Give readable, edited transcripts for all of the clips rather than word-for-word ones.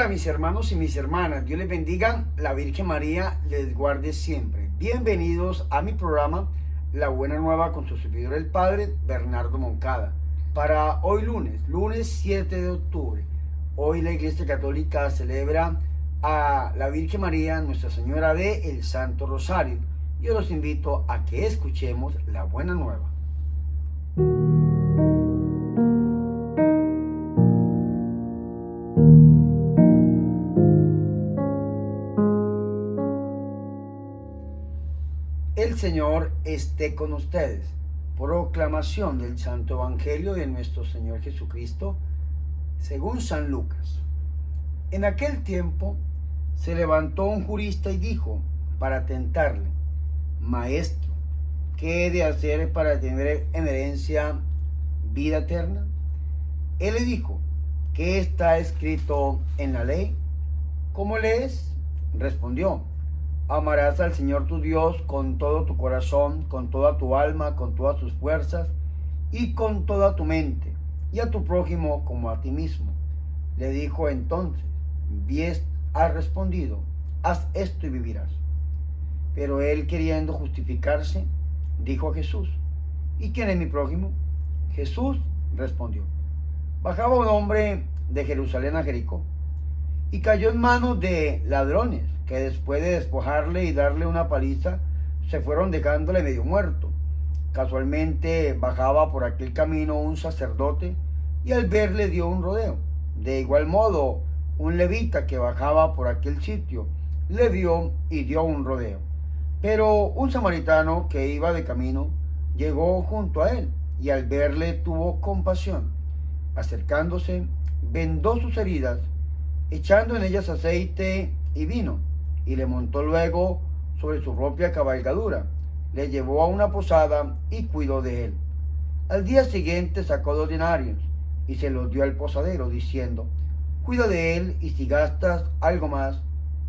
Hola mis hermanos y mis hermanas, Dios les bendiga, la Virgen María les guarde siempre. Bienvenidos a mi programa La Buena Nueva con su servidor el Padre Bernardo Moncada. Para hoy lunes 7 de octubre, hoy la Iglesia Católica celebra a la Virgen María, Nuestra Señora de el Santo Rosario. Yo los invito a que escuchemos La Buena Nueva. El Señor esté con ustedes. Proclamación del Santo Evangelio de nuestro Señor Jesucristo según San Lucas. En aquel tiempo se levantó un jurista y dijo para tentarle: Maestro, ¿qué he de hacer para tener en herencia vida eterna? Él le dijo: ¿qué está escrito en la ley? ¿Cómo lees? Respondió: amarás al Señor tu Dios con todo tu corazón, con toda tu alma, con todas tus fuerzas y con toda tu mente, y a tu prójimo como a ti mismo. Le dijo entonces: bien has respondido, haz esto y vivirás. Pero él, queriendo justificarse, dijo a Jesús: ¿y quién es mi prójimo? Jesús respondió: bajaba un hombre de Jerusalén a Jericó y cayó en manos de ladrones, que después de despojarle y darle una paliza, se fueron dejándole medio muerto. Casualmente bajaba por aquel camino un sacerdote y al verle dio un rodeo. De igual modo, un levita que bajaba por aquel sitio le vio y dio un rodeo. Pero un samaritano que iba de camino llegó junto a él y al verle tuvo compasión. Acercándose, vendó sus heridas, echando en ellas aceite y vino, y le montó luego sobre su propia cabalgadura, le llevó a una posada y cuidó de él. Al día siguiente sacó 2 denarios y se los dio al posadero, diciendo: cuida de él, y si gastas algo más,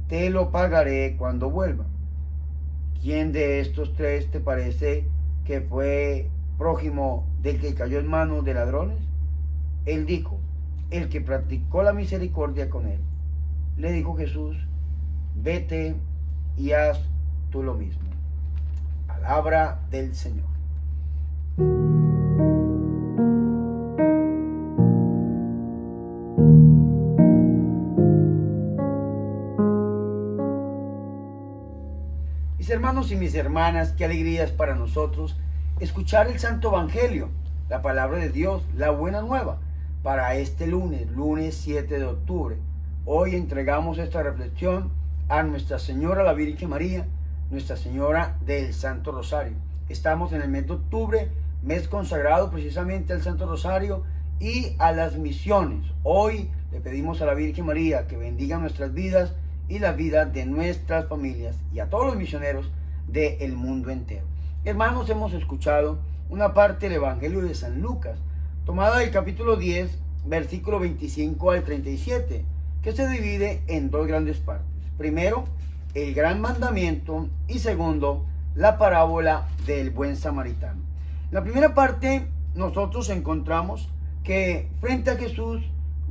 te lo pagaré cuando vuelva. ¿Quién de estos 3 te parece que fue prójimo del que cayó en manos de ladrones? Él dijo: el que practicó la misericordia con él. Le dijo Jesús: vete y haz tú lo mismo. Palabra del Señor. Mis hermanos y mis hermanas, qué alegría es para nosotros escuchar el Santo Evangelio, la palabra de Dios, la buena nueva, para este lunes 7 de octubre. Hoy entregamos esta reflexión a Nuestra Señora la Virgen María, Nuestra Señora del Santo Rosario. Estamos en el mes de octubre, mes consagrado precisamente al Santo Rosario y a las misiones. Hoy le pedimos a la Virgen María que bendiga nuestras vidas y la vida de nuestras familias y a todos los misioneros del mundo entero. Hermanos, hemos escuchado una parte del Evangelio de San Lucas, tomada del capítulo 10, versículo 25 al 37, que se divide en 2 grandes partes. Primero, el gran mandamiento, y segundo, la parábola del buen samaritano. En la primera parte, nosotros encontramos que frente a Jesús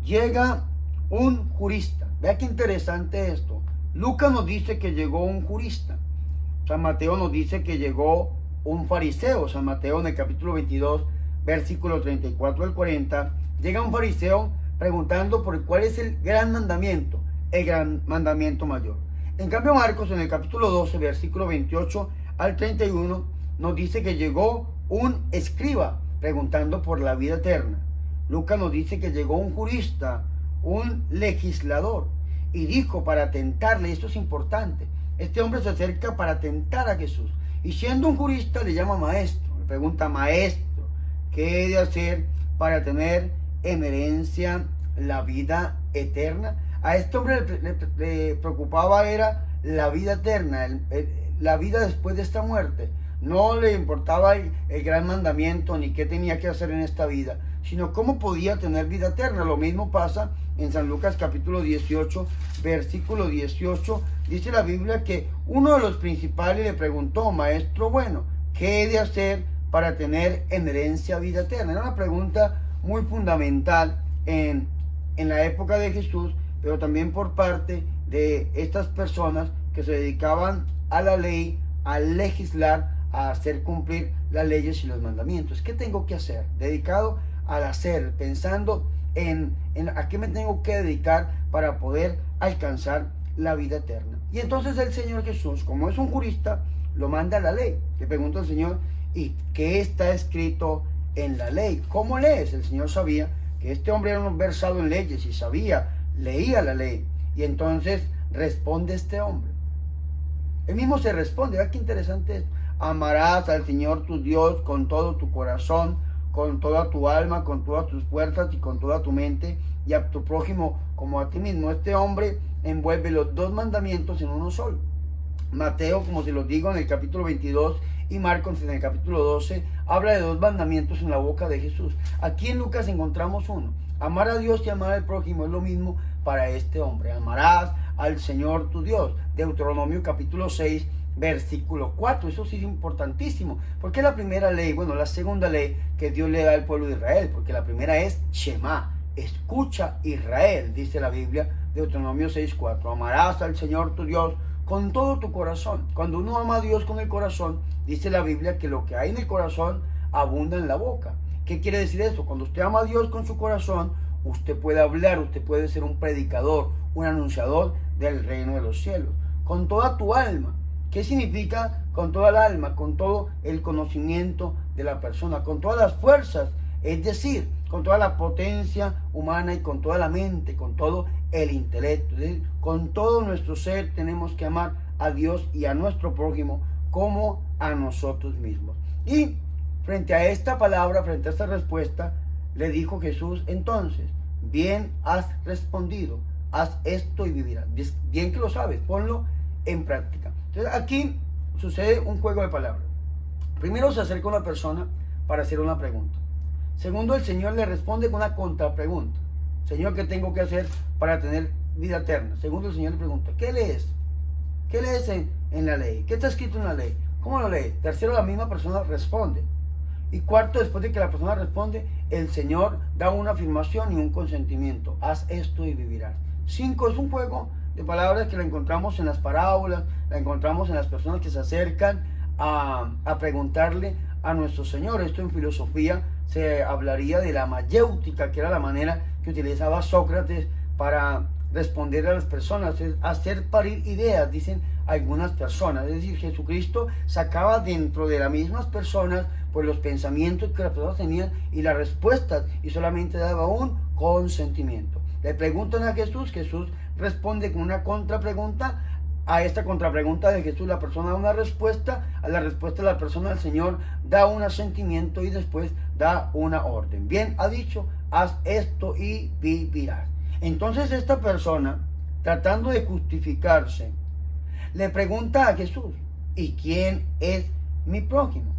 llega un jurista. Vea qué interesante esto. Lucas nos dice que llegó un jurista. San Mateo nos dice que llegó un fariseo. San Mateo en el capítulo 22, versículo 34 al 40, llega un fariseo preguntando por cuál es el gran mandamiento, el gran mandamiento mayor. En cambio, Marcos en el capítulo 12, versículo 28 al 31, nos dice que llegó un escriba preguntando por la vida eterna. Lucas nos dice que llegó un jurista, un legislador, y dijo para tentarle. Esto es importante. Este hombre se acerca para tentar a Jesús, y siendo un jurista le llama maestro. Le pregunta: maestro, ¿qué he de hacer para tener en herencia la vida eterna? A este hombre le preocupaba era la vida eterna, la vida después de esta muerte. No le importaba el gran mandamiento ni qué tenía que hacer en esta vida, sino cómo podía tener vida eterna. Lo mismo pasa en San Lucas capítulo 18, versículo 18. Dice la Biblia que uno de los principales le preguntó: maestro bueno, ¿qué he de hacer para tener en herencia vida eterna? Era una pregunta muy fundamental en la época de Jesús, pero también por parte de estas personas que se dedicaban a la ley, a legislar, a hacer cumplir las leyes y los mandamientos. ¿Qué tengo que hacer? Dedicado al hacer, pensando en a qué me tengo que dedicar para poder alcanzar la vida eterna. Y entonces el Señor Jesús, como es un jurista, lo manda a la ley. Le pregunta al Señor, ¿y qué está escrito en la ley? ¿Cómo lees? El Señor sabía que este hombre era un versado en leyes y leía la ley. Y entonces responde este hombre. Él mismo se responde. Vea qué interesante esto. Amarás al Señor tu Dios con todo tu corazón, con toda tu alma, con todas tus fuerzas y con toda tu mente, y a tu prójimo como a ti mismo. Este hombre envuelve los dos mandamientos en uno solo. Mateo, como se los digo, en el capítulo 22, y Marcos en el capítulo 12, habla de dos mandamientos en la boca de Jesús. Aquí en Lucas encontramos uno. Amar a Dios y amar al prójimo es lo mismo para este hombre. Amarás al Señor tu Dios. Deuteronomio capítulo 6, versículo 4. Eso sí es importantísimo. Porque es la primera ley, bueno, la segunda ley que Dios le da al pueblo de Israel. Porque la primera es Shema. Escucha Israel, dice la Biblia, Deuteronomio 6, 4. Amarás al Señor tu Dios con todo tu corazón. Cuando uno ama a Dios con el corazón, dice la Biblia que lo que hay en el corazón abunda en la boca. ¿Qué quiere decir eso? Cuando usted ama a Dios con su corazón, usted puede hablar, usted puede ser un predicador, un anunciador del reino de los cielos. Con toda tu alma. ¿Qué significa con toda el alma? Con todo el conocimiento de la persona, con todas las fuerzas, es decir, con toda la potencia humana y con toda la mente, con todo el intelecto. Es decir, con todo nuestro ser tenemos que amar a Dios y a nuestro prójimo como a nosotros mismos. Y frente a esta palabra, frente a esta respuesta, le dijo Jesús, entonces, bien has respondido, haz esto y vivirás. Bien que lo sabes, ponlo en práctica. Entonces aquí sucede un juego de palabras. Primero se acerca una persona para hacer una pregunta. Segundo, el Señor le responde con una contrapregunta. Señor, ¿qué tengo que hacer para tener vida eterna? Segundo, el Señor le pregunta, ¿qué lees? ¿Qué lees en la ley? ¿Qué está escrito en la ley? ¿Cómo lo lees? Tercero, la misma persona responde. Y cuarto, después de que la persona responde, el Señor da una afirmación y un consentimiento. Haz esto y vivirás. 5, es un juego de palabras que la encontramos en las parábolas, la encontramos en las personas que se acercan a preguntarle a nuestro Señor. Esto en filosofía se hablaría de la mayéutica, que era la manera que utilizaba Sócrates para responder a las personas, es hacer parir ideas, dicen algunas personas. Es decir, Jesucristo sacaba dentro de las mismas personas pues los pensamientos que las personas tenían y las respuestas, y solamente daba un consentimiento. Le preguntan a Jesús, Jesús responde con una contrapregunta. A esta contrapregunta de Jesús la persona da una respuesta, a la respuesta de la persona del Señor da un asentimiento y después da una orden. Bien, ha dicho, haz esto y vivirás. Entonces esta persona, tratando de justificarse, le pregunta a Jesús, ¿y quién es mi prójimo?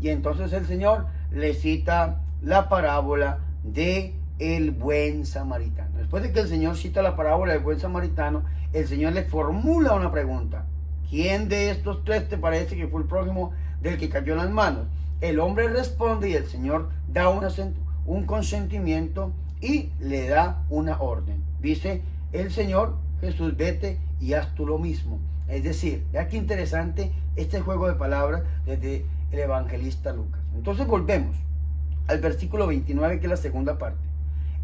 Y entonces el Señor le cita la parábola de el buen samaritano. Después de que el Señor cita la parábola del buen samaritano, el Señor le formula una pregunta. ¿Quién de estos tres te parece que fue el prójimo del que cayó en las manos? El hombre responde y el Señor da un consentimiento y le da una orden. Dice el Señor, Jesús, vete y haz tú lo mismo. Es decir, vea qué interesante este juego de palabras desde el evangelista Lucas. Entonces volvemos al versículo 29, que es la segunda parte.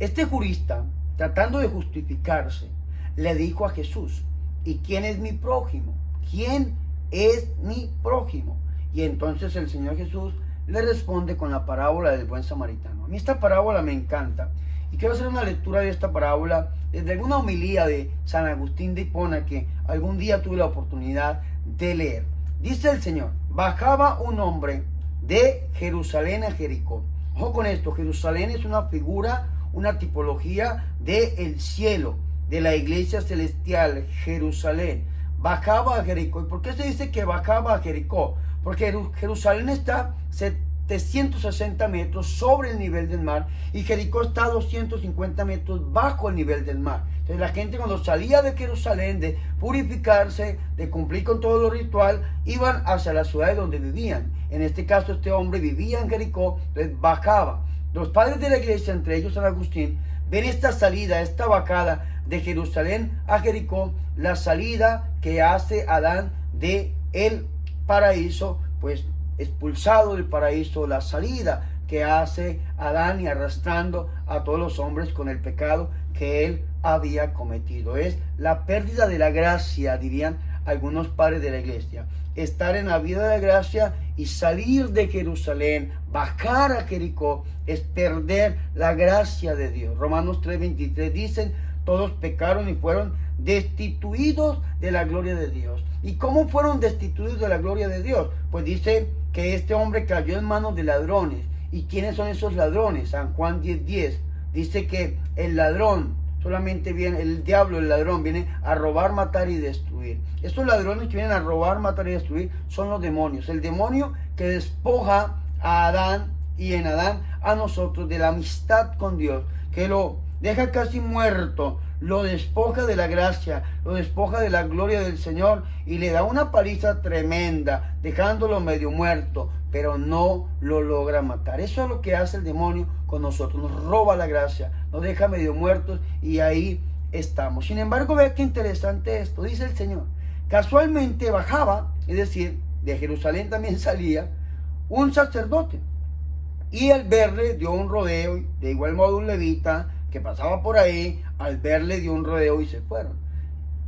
Este jurista, tratando de justificarse, le dijo a Jesús, ¿y quién es mi prójimo? ¿Quién es mi prójimo? Y entonces el Señor Jesús le responde con la parábola del buen samaritano. A mí esta parábola me encanta y quiero hacer una lectura de esta parábola desde alguna homilía de San Agustín de Hipona que algún día tuve la oportunidad de leer. Dice el Señor, bajaba un hombre de Jerusalén a Jericó. Ojo con esto, Jerusalén es una figura, una tipología del cielo, de la iglesia celestial, Jerusalén. Bajaba a Jericó. ¿Y por qué se dice que bajaba a Jericó? Porque Jerusalén está 760 metros sobre el nivel del mar y Jericó está a 250 metros bajo el nivel del mar. Entonces la gente cuando salía de Jerusalén, de purificarse, de cumplir con todo lo ritual, iban hacia la ciudad donde vivían. En este caso este hombre vivía en Jericó, entonces bajaba. Los padres de la iglesia, entre ellos San Agustín, ven esta salida, esta bajada de Jerusalén a Jericó, la salida que hace Adán de el paraíso, pues expulsado del paraíso, la salida que hace Adán y arrastrando a todos los hombres con el pecado que él había cometido. Es la pérdida de la gracia, dirían algunos padres de la iglesia. Estar en la vida de la gracia y salir de Jerusalén, bajar a Jericó, es perder la gracia de Dios. Romanos 3:23 dicen, todos pecaron y fueron destituidos de la gloria de Dios. ¿Y cómo fueron destituidos de la gloria de Dios? Pues dice que este hombre cayó en manos de ladrones. ¿Y quiénes son esos ladrones? San Juan 10:10 dice que el ladrón solamente viene, el diablo, el ladrón, viene a robar, matar y destruir. Estos ladrones que vienen a robar, matar y destruir son los demonios. El demonio que despoja a Adán y en Adán a nosotros de la amistad con Dios, que lo deja casi muerto, lo despoja de la gracia, lo despoja de la gloria del Señor y le da una paliza tremenda, dejándolo medio muerto, pero no lo logra matar. Eso es lo que hace el demonio con nosotros, nos roba la gracia, nos deja medio muertos y ahí estamos. Sin embargo, vea qué interesante esto, dice el Señor. Casualmente bajaba, es decir, de Jerusalén también salía un sacerdote y al verle dio un rodeo, de igual modo un levita que pasaba por ahí, al verle dio un rodeo y se fueron.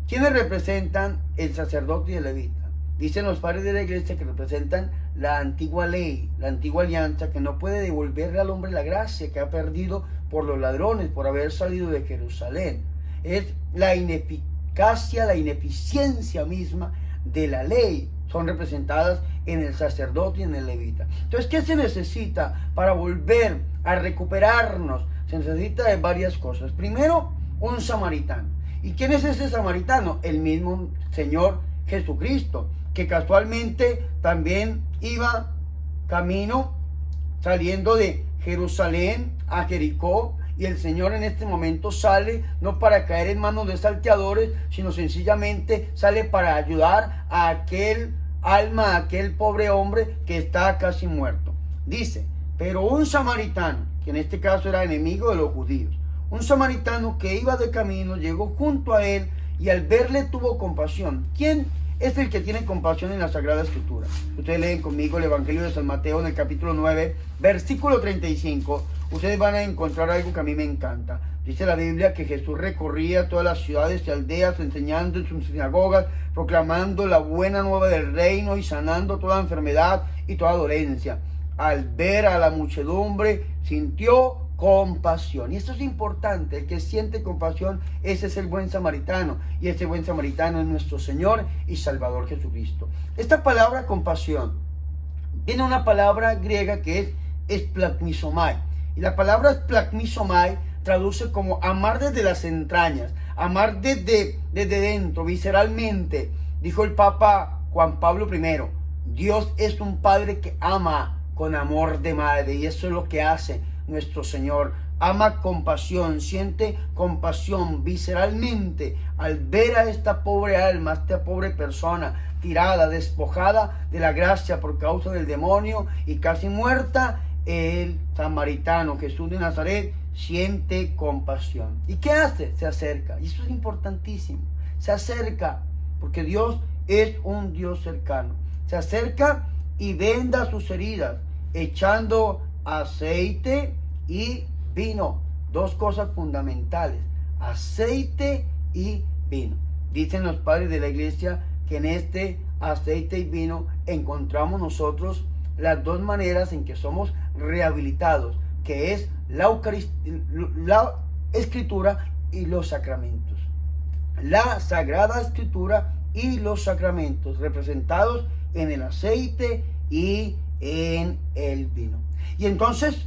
¿Quiénes representan el sacerdote y el levita? Dicen los padres de la iglesia que representan la antigua ley, la antigua alianza, que no puede devolverle al hombre la gracia que ha perdido por los ladrones, por haber salido de Jerusalén. Es la ineficacia, la ineficiencia misma de la ley. Son representadas en el sacerdote y en el levita. Entonces, ¿qué se necesita para volver a recuperarnos? Se necesita de varias cosas. Primero, un samaritano. ¿Y quién es ese samaritano? El mismo Señor Jesucristo, que casualmente también iba camino saliendo de Jerusalén a Jericó, y el Señor en este momento sale no para caer en manos de salteadores, sino sencillamente sale para ayudar a aquel alma, a aquel pobre hombre que está casi muerto. Dice, pero un samaritano, que en este caso era enemigo de los judíos, un samaritano que iba de camino, llegó junto a él y al verle tuvo compasión. ¿Quién es el que tiene compasión en la Sagrada Escritura? Ustedes leen conmigo el Evangelio de San Mateo en el capítulo 9, versículo 35. Ustedes van a encontrar algo que a mí me encanta. Dice la Biblia que Jesús recorría todas las ciudades y aldeas, enseñando en sus sinagogas, proclamando la buena nueva del reino y sanando toda enfermedad y toda dolencia. Al ver a la muchedumbre, sintió compasión. Y esto es importante. El que siente compasión, ese es el buen samaritano. Y ese buen samaritano es nuestro Señor y Salvador Jesucristo. Esta palabra compasión viene una palabra griega que es esplagmizomai. Y la palabra esplagmizomai traduce como amar desde las entrañas, amar desde dentro, visceralmente. Dijo el Papa Juan Pablo I, Dios es un Padre que ama con amor de madre, y eso es lo que hace nuestro Señor. Ama con pasión, siente compasión visceralmente al ver a esta pobre alma, a esta pobre persona tirada, despojada de la gracia por causa del demonio y casi muerta. El samaritano Jesús de Nazaret siente compasión. ¿Y qué hace? Se acerca. Y eso es importantísimo. Se acerca, porque Dios es un Dios cercano. Se acerca y venda sus heridas, echando aceite y vino. Dos cosas fundamentales: aceite y vino. Dicen los padres de la iglesia que en este aceite y vino encontramos nosotros las dos maneras en que somos rehabilitados, que es la Escritura y los sacramentos. La Sagrada Escritura y los sacramentos, representados en el aceite y en el vino. Y entonces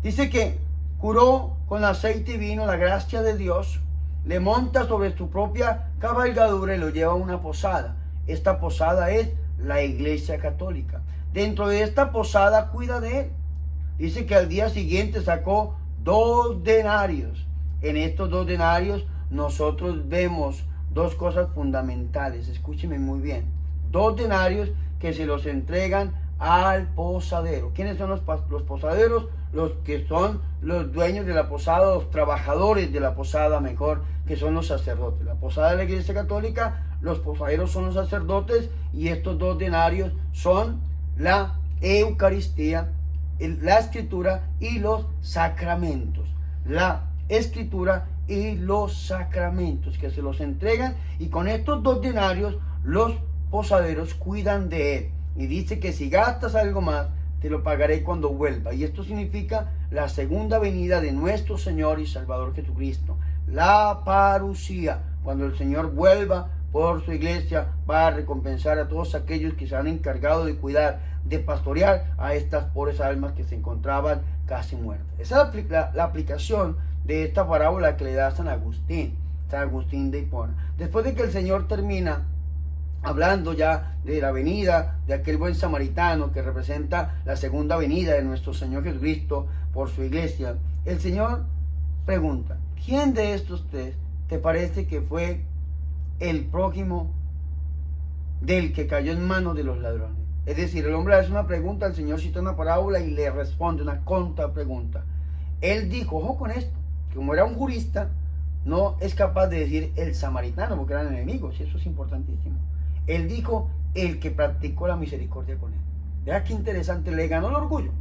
dice que curó con aceite y vino, la gracia de Dios, le monta sobre su propia cabalgadura y lo lleva a una posada. Esta posada es la Iglesia Católica. Dentro de esta posada cuida de él. Dice que al día siguiente sacó 2 denarios. En estos 2 denarios nosotros vemos dos cosas fundamentales. Escúcheme muy bien. 2 denarios que se los entregan al posadero. ¿Quiénes son los posaderos? Los que son los dueños de la posada, los trabajadores de la posada, mejor, que son los sacerdotes. La posada de la Iglesia Católica, los posaderos son los sacerdotes, y estos 2 denarios son la Eucaristía, la Escritura y los sacramentos. La Escritura y los sacramentos que se los entregan, y con estos 2 denarios los posaderos cuidan de él. Y dice que si gastas algo más, te lo pagaré cuando vuelva. Y esto significa la segunda venida de nuestro Señor y Salvador Jesucristo. La parusía, cuando el Señor vuelva por su iglesia, va a recompensar a todos aquellos que se han encargado de cuidar, de pastorear a estas pobres almas que se encontraban casi muertas. Esa es la aplicación de esta parábola que le da San Agustín de Hipona. Después de que el Señor termina hablando ya de la venida de aquel buen samaritano que representa la segunda venida de nuestro Señor Jesucristo por su iglesia, el Señor pregunta: ¿quién de estos 3 te parece que fue el prójimo del que cayó en manos de los ladrones? Es decir, el hombre hace una pregunta, el Señor cita una parábola y le responde una contrapregunta. Él dijo, ojo con esto, que como era un jurista, no es capaz de decir el samaritano porque eran enemigos, y eso es importantísimo. Él dijo el que practicó la misericordia con él. Vea qué interesante, le ganó el orgullo.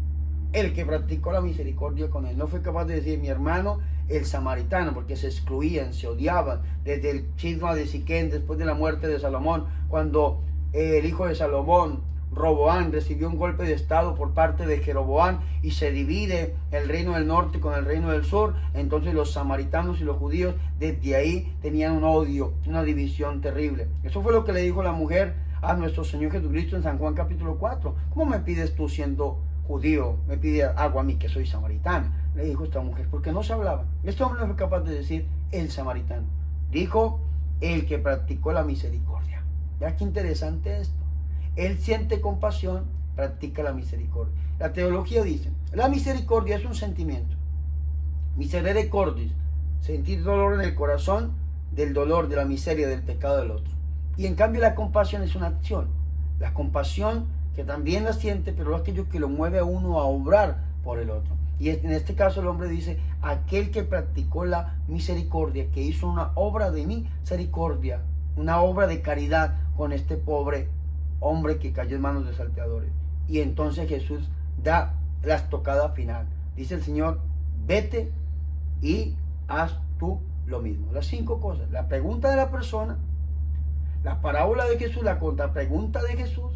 El que practicó la misericordia con él. No fue capaz de decir mi hermano el samaritano, porque se excluían, se odiaban. Desde el cisma de Siquén, después de la muerte de Salomón, cuando el hijo de Salomón, Roboán, recibió un golpe de estado por parte de Jeroboán y se divide el reino del norte con el reino del sur. Entonces los samaritanos y los judíos desde ahí tenían un odio, una división terrible. Eso fue lo que le dijo la mujer a nuestro Señor Jesucristo en San Juan capítulo 4. ¿Cómo me pides tú, siendo judío, me pide agua a mí que soy samaritana? Le dijo esta mujer, porque no se hablaba. Este hombre no fue capaz de decir el samaritano. Dijo el que practicó la misericordia. Ya qué interesante esto. Él siente compasión, practica la misericordia. La teología dice, la misericordia es un sentimiento. Miserere cordis, sentir dolor en el corazón del dolor, de la miseria, del pecado del otro. Y en cambio la compasión es una acción. La compasión que también la siente, pero es aquello que lo mueve a uno a obrar por el otro. Y en este caso el hombre dice, aquel que practicó la misericordia, que hizo una obra de misericordia, una obra de caridad con este pobre hombre que cayó en manos de salteadores. Y entonces Jesús da la estocada final. Dice el Señor, vete y haz tú lo mismo. Las 5 cosas: la pregunta de la persona, la parábola de Jesús, la contrapregunta de Jesús,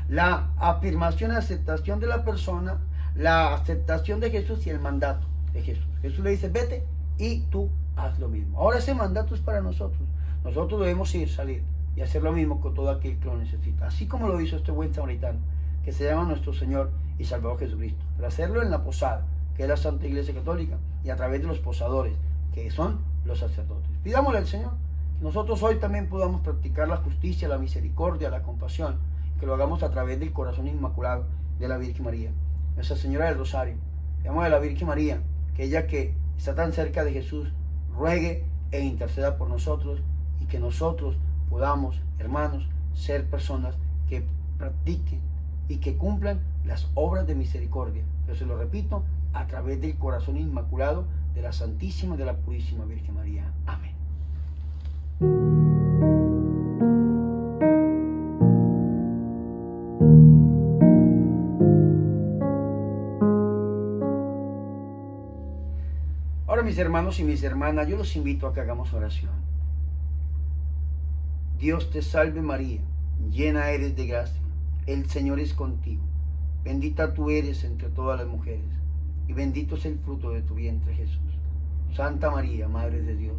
la afirmación y aceptación de la persona, la aceptación de Jesús y el mandato de Jesús. Jesús le dice, vete y tú haz lo mismo. Ahora ese mandato es para nosotros. Nosotros debemos salir y hacer lo mismo con todo aquel que lo necesita. Así como lo hizo este buen samaritano, que se llama nuestro Señor y Salvador Jesucristo. Pero hacerlo en la posada, que es la Santa Iglesia Católica, y a través de los posadores, que son los sacerdotes. Pidámosle al Señor que nosotros hoy también podamos practicar la justicia, la misericordia, la compasión, que lo hagamos a través del corazón inmaculado de la Virgen María, Nuestra Señora del Rosario. Pedimos a la Virgen María, que ella que está tan cerca de Jesús, ruegue e interceda por nosotros, y que nosotros podamos, hermanos, ser personas que practiquen y que cumplan las obras de misericordia. Yo se lo repito, a través del corazón inmaculado de la Santísima, de la Purísima Virgen María. Amén. Ahora, mis hermanos y mis hermanas, yo los invito a que hagamos oración. Dios te salve María, llena eres de gracia, el Señor es contigo. Bendita tú eres entre todas las mujeres, y bendito es el fruto de tu vientre, Jesús. Santa María, Madre de Dios,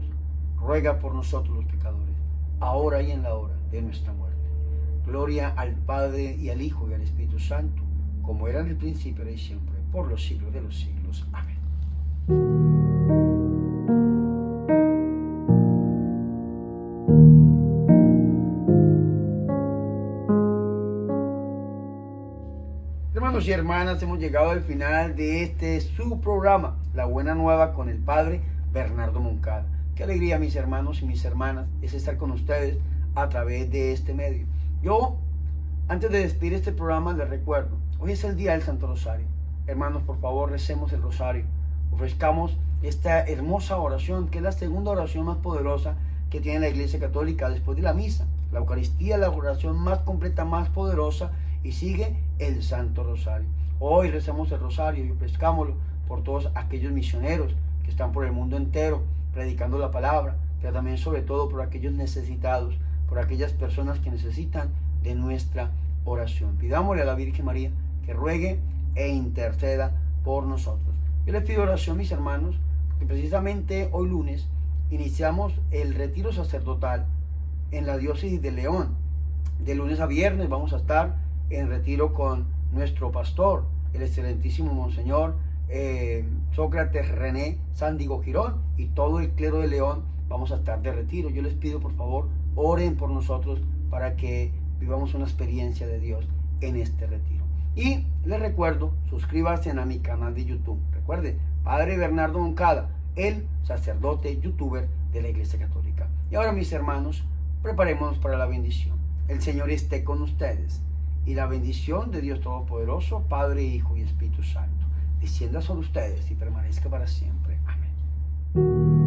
ruega por nosotros los pecadores, ahora y en la hora de nuestra muerte. Gloria al Padre, y al Hijo, y al Espíritu Santo, como era en el principio, ahora y siempre, por los siglos de los siglos. Amén. Hermanos y hermanas, hemos llegado al final de este su programa, La Buena Nueva, con el Padre Bernardo Moncada. Qué alegría, mis hermanos y mis hermanas, es estar con ustedes a través de este medio. Yo Antes de despedir este programa, les recuerdo, hoy es el día del Santo Rosario. Hermanos, por favor, recemos el Rosario. Ofrezcamos esta hermosa oración, que es la segunda oración más poderosa que tiene la Iglesia Católica después de la misa. La Eucaristía es la oración más completa, más poderosa, y sigue el Santo Rosario. Hoy recemos el Rosario y ofrezcámoslo por todos aquellos misioneros que están por el mundo entero predicando la palabra, pero también sobre todo por aquellos necesitados, por aquellas personas que necesitan de nuestra oración. Pidámosle a la Virgen María que ruegue e interceda por nosotros. Yo les pido oración, mis hermanos, porque precisamente hoy lunes iniciamos el retiro sacerdotal en la diócesis de León. De lunes a viernes vamos a estar en retiro con nuestro pastor, el excelentísimo Monseñor Sócrates René Sándigo Girón, y todo el clero de León vamos a estar de retiro. Yo les pido, por favor, oren por nosotros para que vivamos una experiencia de Dios en este retiro. Y les recuerdo, suscríbanse a mi canal de YouTube. Recuerde, Padre Bernardo Moncada, el sacerdote youtuber de la Iglesia Católica. Y ahora, mis hermanos, preparémonos para la bendición. El Señor esté con ustedes, y la bendición de Dios Todopoderoso, Padre, Hijo y Espíritu Santo, descienda sobre ustedes y permanezca para siempre. Amén.